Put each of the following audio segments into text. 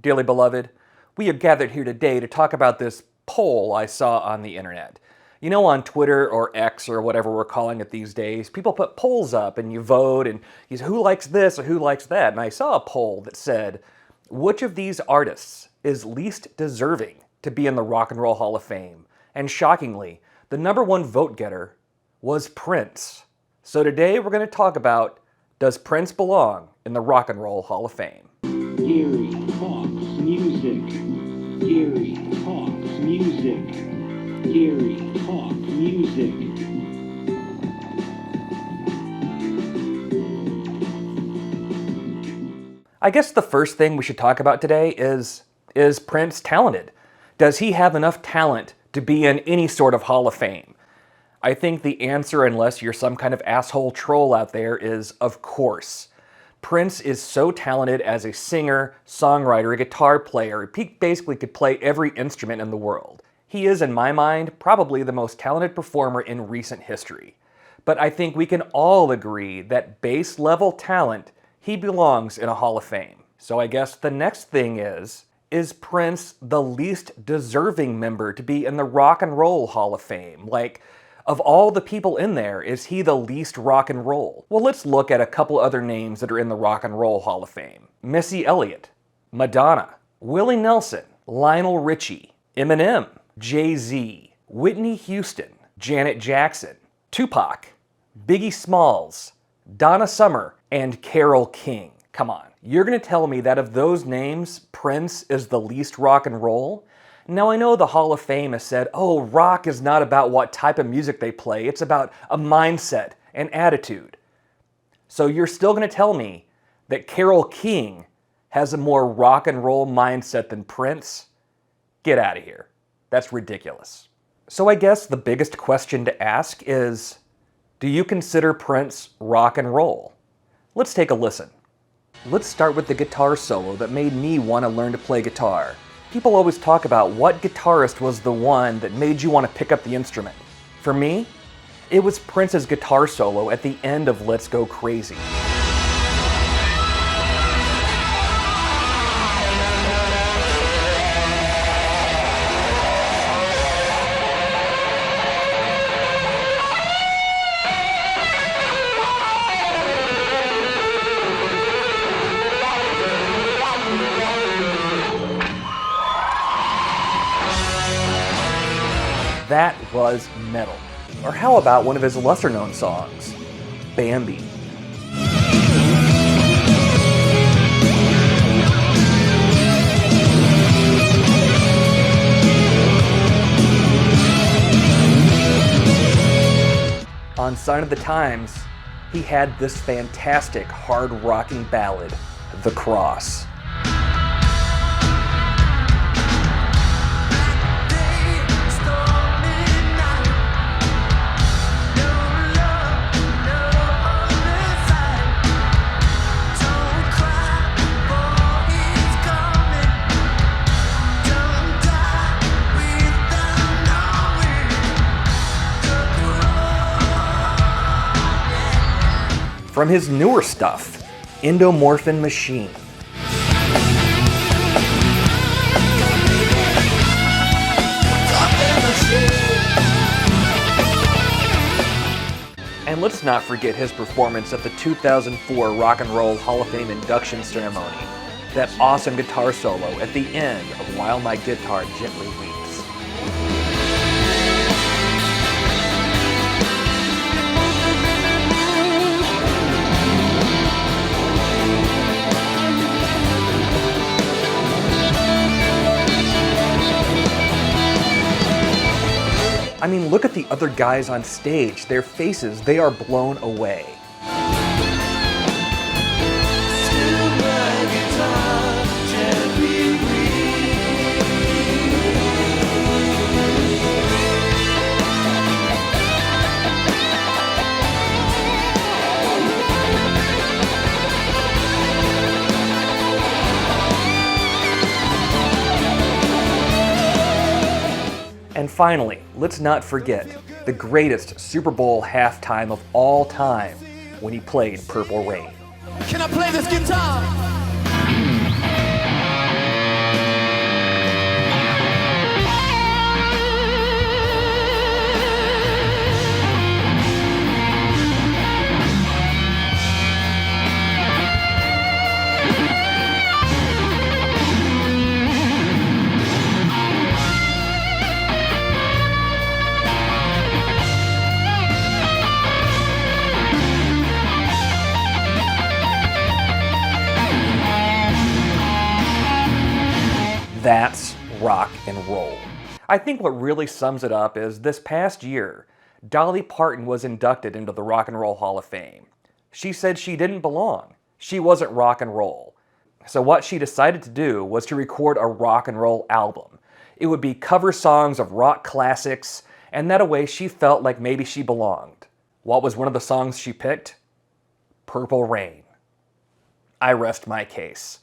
Dearly beloved, we are gathered here today to talk about this poll I saw on the internet. You know, on Twitter or X or whatever we're calling it these days, people put polls up and you vote and you say, who likes this or who likes that? And I saw a poll that said, which of these artists is least deserving to be in the Rock and Roll Hall of Fame? And shockingly, the #1 vote getter was Prince. So today we're going to talk about, does Prince belong in the Rock and Roll Hall of Fame? Gary talks music. Gary talks music. Gary talks music. I guess the first thing we should talk about today is Prince talented? Does he have enough talent to be in any sort of Hall of Fame? I think the answer, unless you're some kind of asshole troll out there, is of course. Prince is so talented as a singer, songwriter, a guitar player. He basically could play every instrument in the world. He is, in my mind, probably the most talented performer in recent history. But I think we can all agree that base level talent, he belongs in a Hall of Fame. So I guess the next thing is Prince the least deserving member to be in the Rock and Roll Hall of Fame? Like, of all the people in there, is he the least rock and roll? Well, let's look at a couple other names that are in the Rock and Roll Hall of Fame. Missy Elliott, Madonna, Willie Nelson, Lionel Richie, Eminem, Jay-Z, Whitney Houston, Janet Jackson, Tupac, Biggie Smalls, Donna Summer, and Carole King. Come on, you're gonna tell me that of those names, Prince is the least rock and roll? Now I know the Hall of Fame has said, oh, rock is not about what type of music they play, it's about a mindset and attitude. So you're still gonna tell me that Carole King has a more rock and roll mindset than Prince? Get out of here. That's ridiculous. So I guess the biggest question to ask is, do you consider Prince rock and roll? Let's take a listen. Let's start with the guitar solo that made me want to learn to play guitar. People always talk about what guitarist was the one that made you want to pick up the instrument. For me, it was Prince's guitar solo at the end of Let's Go Crazy. That was metal. Or how about one of his lesser-known songs, Bambi? On Sign of the Times, he had this fantastic hard-rocking ballad, The Cross. From his newer stuff, Endomorphin Machine. And let's not forget his performance at the 2004 Rock and Roll Hall of Fame induction ceremony. That awesome guitar solo at the end of While My Guitar Gently Weeps. I mean, look at the other guys on stage. Their faces, they are blown away. And finally, let's not forget the greatest Super Bowl halftime of all time when he played Purple Rain. Can I play this guitar? That's rock and roll. I think what really sums it up is this past year, Dolly Parton was inducted into the Rock and Roll Hall of Fame. She said she didn't belong. She wasn't rock and roll. So what she decided to do was to record a rock and roll album. It would be cover songs of rock classics, and that a way she felt like maybe she belonged. What was one of the songs she picked? Purple Rain. I rest my case.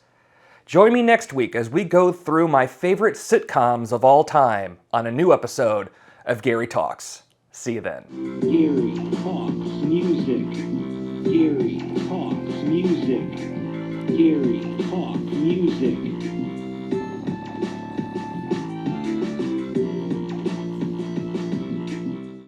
Join me next week as we go through my favorite sitcoms of all time on a new episode of Gary Talks. See you then. Gary Talks Music. Gary Talks Music. Gary Talks Music.